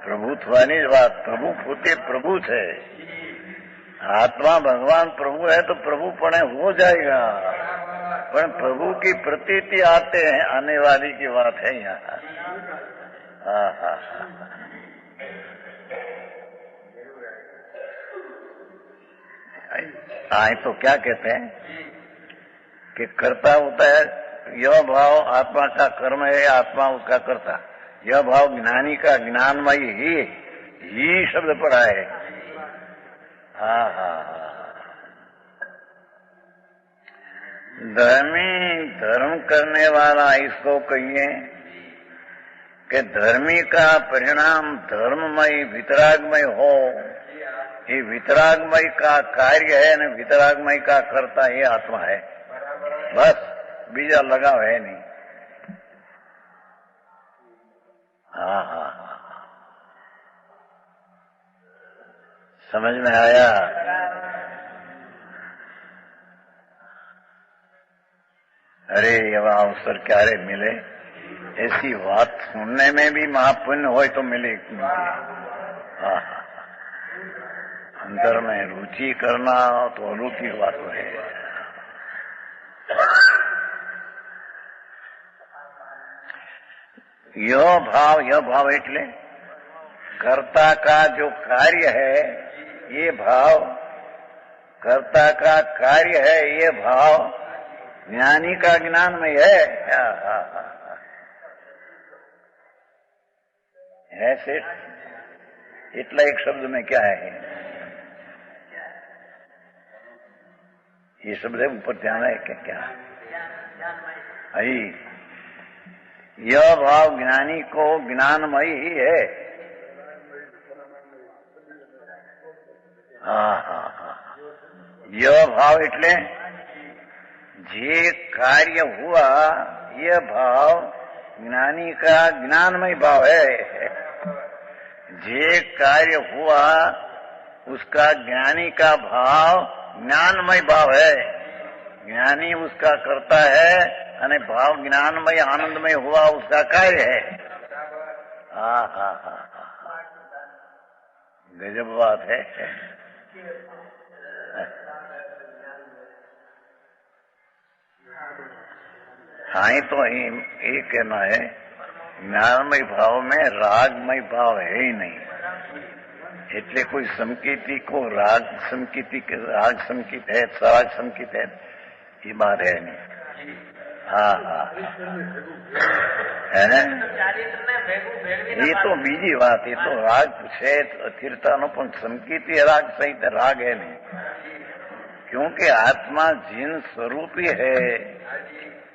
પ્રભુત્વની જ વાત। પ્રભુ પોતે પ્રભુ છે, आत्मा भगवान प्रभु है तो प्रभु पणे हो जाएगा, पर प्रभु की प्रतीति आते हैं आने वाली की बात है यहाँ। हाँ हाँ हाँ तो क्या कहते हैं कि कर्ता होता है, यह भाव आत्मा का कर्म है, आत्मा उसका कर्ता। यह भाव ज्ञानी का ज्ञानमय ही शब्द पड़ा है। हाँ हाँ धर्मी धर्म करने वाला इसको कहिए कि धर्मी का परिणाम धर्ममय वितरागमय हो। ये वितरागमय का कार्य है न वितरागमय का कर्ता ये आत्मा है, बस बीजा लगाव है नहीं। हाँ हाँ समझ में आया। अरे ये अवसर क्यारे मिले, ऐसी बात सुनने में भी महापुण्य हो तो मिले। हाँ अंदर में रुचि करना तो अलौकिक बात है। यह भाव એટલે कर्ता का जो कार्य है, ये भाव कर्ता का कार्य है, ये भाव ज्ञानी का ज्ञान में है। ऐसे इतना एक शब्द में क्या है, ये शब्द है ऊपर ध्यान है क्या यह भाव ज्ञानी को ज्ञानमय ही है। हाँ हाँ हाँ यह भाव એટલે જે कार्य हुआ यह भाव ज्ञानी का ज्ञानमय भाव है। जे कार्य हुआ उसका ज्ञानी का भाव ज्ञानमय भाव है। ज्ञानी उसका करता है अने भाव ज्ञानमय आनंदमय हुआ उसका कार्य है। हाँ हाँ हाँ गजब बात है। हाँ तो ये कहना है ज्ञानमय भाव में रागमय भाव है ही नहीं, એટલે कोई संकेती को राग संकेती के राग संकेत है, राग संकेत है, ये बात है नहीं। हाँ हाँ है ये तो बीजी बात, ये तो राग है अस्थिरता नो पण संकेती राग सहित राग है नहीं, क्योंकि आत्मा जिन स्वरूपी है,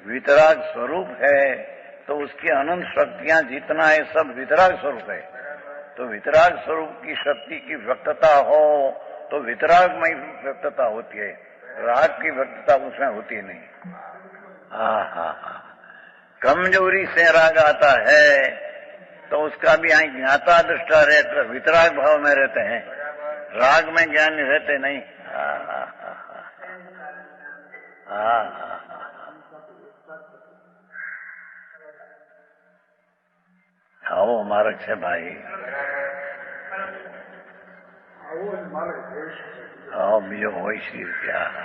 वितराग स्वरूप है, तो उसकी अनंत शक्तियां जितना है सब वितराग स्वरूप है। तो वितराग स्वरूप की शक्ति की व्यक्तता हो तो वितरागमय व्यक्तता होती है, राग की व्यक्तता उसमें होती नहीं। हाँ हाँ हाँ कमजोरी से राग आता है तो उसका भी यहाँ ज्ञाता दृष्टा रहते, वितराग भाव में रहते हैं, राग में ज्ञानी रहते नहीं। हाँ हाँ हाँ હા આવો માર્ગ છે ભાઈ, આવો મારે આવો બીજો હોય છે ત્યાં.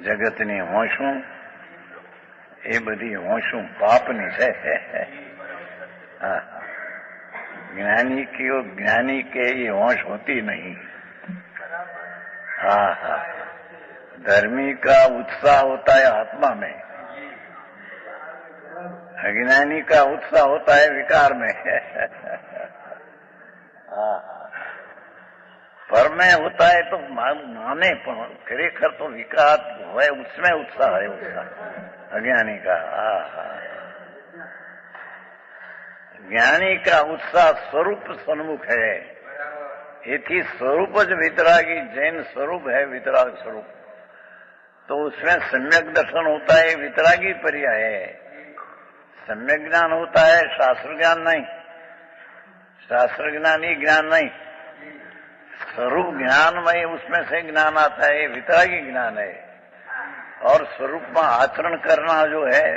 જગતની હોંશું એ બધી હોંશું પાપની છે. હા, ज्ञानी के ये होश होती नहीं. हाँ हाँ, धर्मी का उत्साह होता है आत्मा में, अज्ञानी का उत्साह होता है विकार में. हाँ, पर में होता है तो माने, खरेखर तो विकार है, उसमें उत्साह है, उत्साह अज्ञानी का. हाँ हाँ, ज्ञानी का उत्साह स्वरूप सन्मुख है. एथी स्वरूप ज वितरागी, जैन स्वरूप है वितराग स्वरूप, तो उसमें सम्यक दर्शन होता है, वितरागी पर्याय है. सम्यक ज्ञान होता है, शास्त्र ज्ञान नहीं. शास्त्र ज्ञान ही ज्ञान नहीं, स्वरूप ज्ञान में उसमें से ज्ञान आता है, वितरागी ज्ञान है. और स्वरूप में आचरण करना जो है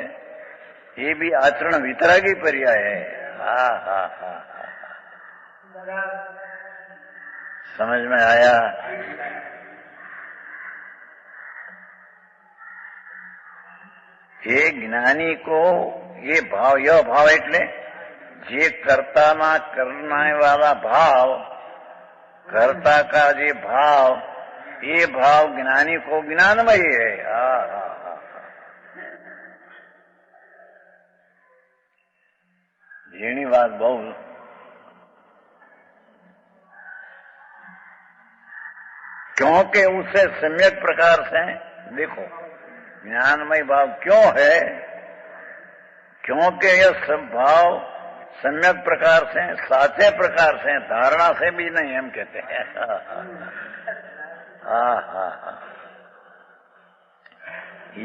ये भी आचरण वितरागी पर्याय है. हाँ हाँ हाँ, समझ में आया? ये ज्ञानी को ये भाव, यह भाव એટલે જે કર્તાના કરનાર वाला भाव, कर्ता का ये भाव, ये भाव ज्ञानी को ज्ञानमय है. हाँ हाँ हाँ, झीणी बात बहुत. क्योंकि उसे सम्यक प्रकार से देखो, ज्ञानमय भाव क्यों है? क्योंकि यह सब भाव सम्यक प्रकार से, साचे प्रकार से, धारणा से भी नहीं, हम कहते हैं. हाँ हाँ हाँ,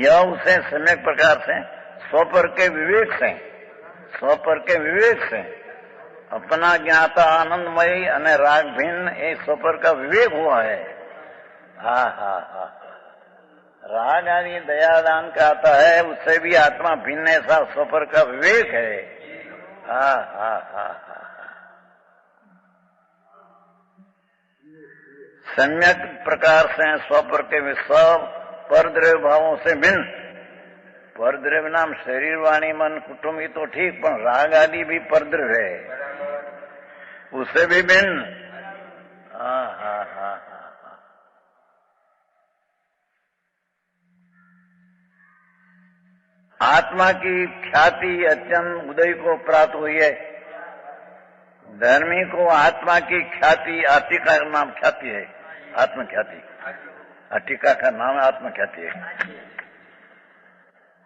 यह उसे सम्यक प्रकार से स्वपर के विवेक से, स्वपर के विवेक से अपना ज्ञाता आनंदमयी અને राग भिन्न ये स्वपर का विवेक हुआ है. हाँ हाँ हाँ, राग आदि दयादान का आता है, उससे भी आत्मा भिन्न ऐसा स्वपर का विवेक है. हाँ हाँ हाँ हाँ, सम्यक प्रकार से स्वपर के सब परद्रव्य भावों से भिन्न. परद्रव्य नाम शरीर वाणी मन कुटुंब ही तो ठीक, पर राग आदि भी परद्रव्य है, उससे भी भिन्न. हाँ हाँ हाँ हाँ, आत्मा की ख्याति अत्यंत उदय को प्राप्त हुई है. धर्मी को आत्मा की ख्याति, आतिका का नाम ख्याति है, आत्मख्याति. अटिका का नाम आत्मख्याति है.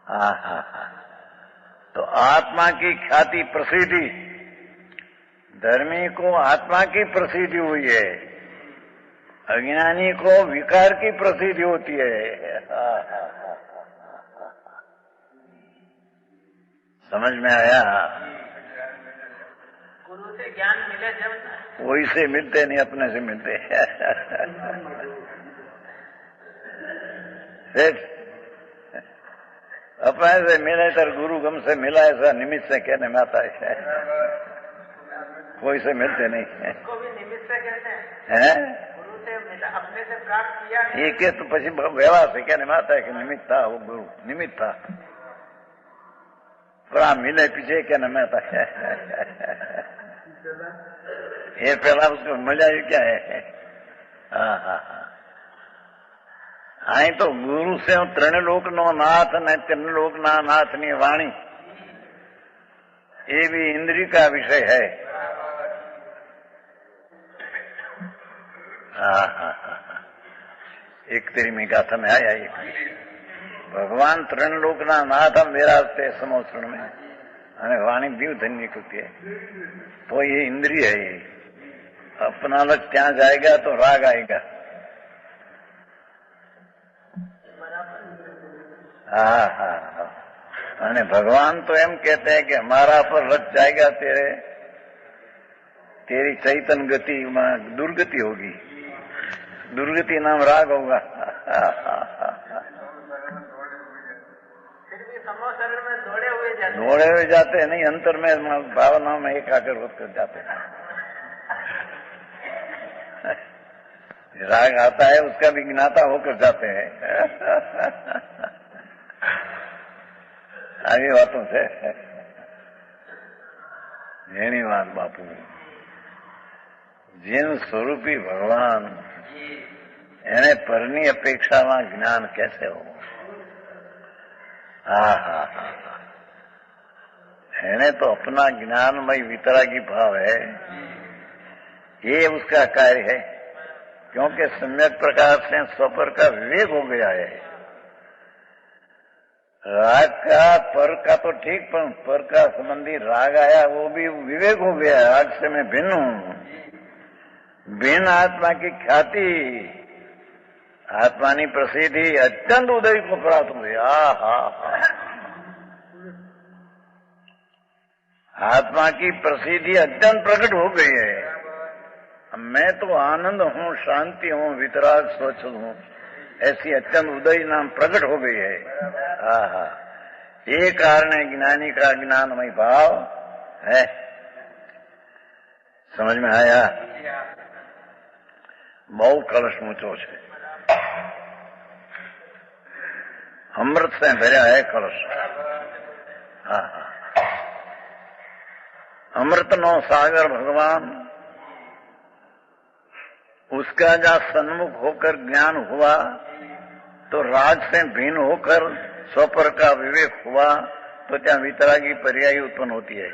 हाँ हाँ हाँ, तो आत्मा की ख्याति प्रसिद्धि, धर्मी को आत्मा की प्रसिद्धि हुई है, अज्ञानी को विकार की प्रसिद्धि होती है. हाँ हाँ हाँ, समझ में आया? गुरु से ज्ञान मिले जब वही से मिलते नहीं, अपने से मिलते. अपने से मिले तो गुरु गम से मिला, ऐसा निमित्त से कहने में आता है. कोई से मिलते नहीं उसको भी निमित्त से कहते हैं. गुरु से मिला, अपने से प्राप्त किया ये के तो પછી व्यवहार से कहने में आता है कि निमित्त था, वो गुरु निमित्त था, पर मिले पीछे कहने में आता है. ये पहला उसको मजा ही क्या है. हाँ हाँ हाँ, અહીં તો ગુરુ છે ત્રણલોક નો નાથ ને ત્રણલોક ના નાથ ની વાણી, ये भी इंद्रिय का विषय है. हाँ हाँ हाँ, एक तेरी में गाथा में आया, एक भगवान त्रणलोक ना नाथ हम विराजते समोत्सरण में, અને વાણી દીવ ધન્ય કૃતિ है, तो ये इंद्रिय है. ये अपना लग ત્યાં जाएगा तो राग आएगा. हाँ हाँ हाँ, અને ભગવાન તો એમ કહેते हैं कि हमारा पर रच जाएगा तेरे तेरी चैतन गति में दुर्गति होगी, दुर्गति नाम राग होगा। फिर भी समूह शरीर में दौड़े हुए जाते हैं, नहीं अंतर में भावना में एकाग्र होकर जाते हैं। राग आता है उसका भी ज्ञाता होकर जाते हैं। आगे बातों से એની વાત બાપુ, જીન સ્વરૂપી ભગવાન એને પરની અપેક્ષામાં જ્ઞાન कैसे हो? हा, એને तो अपना ज्ञानमय वितरागी भाव है, ये उसका कार्य है, क्योंकि सम्यक प्रकार से स्वपर का विवेक हो गया है। राग का पर का तो ठीक, पर पर का संबंधी राग आया वो भी विवेक हो गया। राग से मैं भिन्न हूं, भिन्न आत्मा की ख्याति, आत्मा की प्रसिद्धि अत्यंत उदय को प्राप्त हुई। आत्मा की प्रसिद्धि अत्यंत प्रकट हो गई है। मैं तो आनंद हूं, शांति हूं, वितराग स्वच्छ हूं, ऐसी अत्यंत उदय नाम प्रकट हो गई है। ये कारण है ज्ञानी का ज्ञानमय भाव है। समझ में आया? बहु कलश ऊंचो है, अमृत से भरा है कलश। अमृत नो सागर भगवान, उसका जब सन्मुख होकर ज्ञान हुआ तो राग से भिन्न होकर स्वपर का विवेक हुआ तो क्या वितरागी पर्यायी उत्पन्न होती है।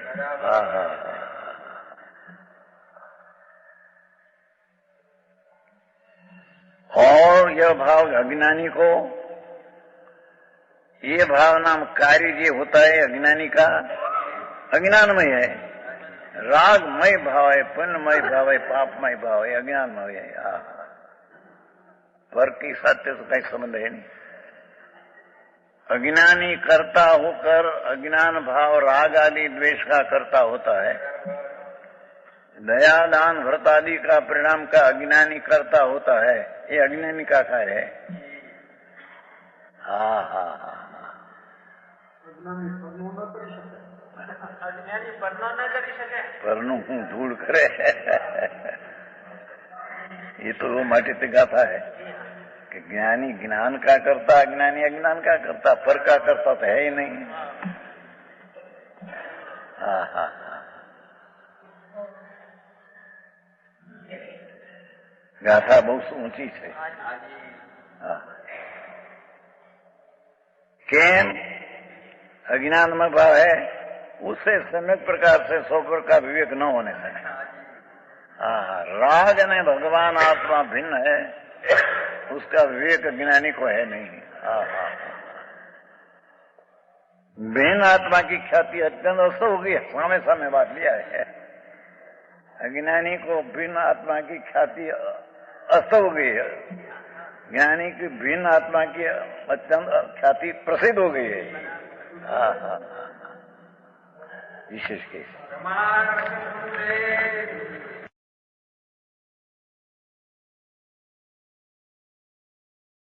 और यह भाव अज्ञानी को, ये भाव नाम कार्य जो होता है अज्ञानी का, अज्ञानमय है। रागमय भाव है, पुण्यमय भाव है, पापमय भाव है, अज्ञानमय है। पर की सत्य से कहीं संबंध है नहीं। अज्ञानी कर्ता होकर अज्ञान भाव राग आदि द्वेष का कर्ता होता है। दया दान व्रत आदि का परिणाम का अज्ञानी कर्ता होता है, ये अज्ञानी का कार्य है। अज्ञानी परनो न કરી શકે, પરનું હું ધૂળ કરે। ये तो वो माटी से गाथा है कि ज्ञानी ज्ञान का करता, अज्ञानी अज्ञान का करता, पर का करता तो है ही नहीं। गाथा बहुत ऊंची है। केम अज्ञान में भाव है, उससे सम्यक प्रकार से स्वपर का विवेक न होने से। राग ने भगवान आत्मा भिन्न है, उसका विवेक ज्ञानी को है नहीं। भिन्न आत्मा की ख्याति अत्यंत अस्त हो गई, सामने सामने बात लिया है। अज्ञानी को भिन्न आत्मा की ख्याति अस्त हो गई है, ज्ञानी की भिन्न आत्मा की अत्यंत ख्याति प्रसिद्ध हो गई है। विशेष केस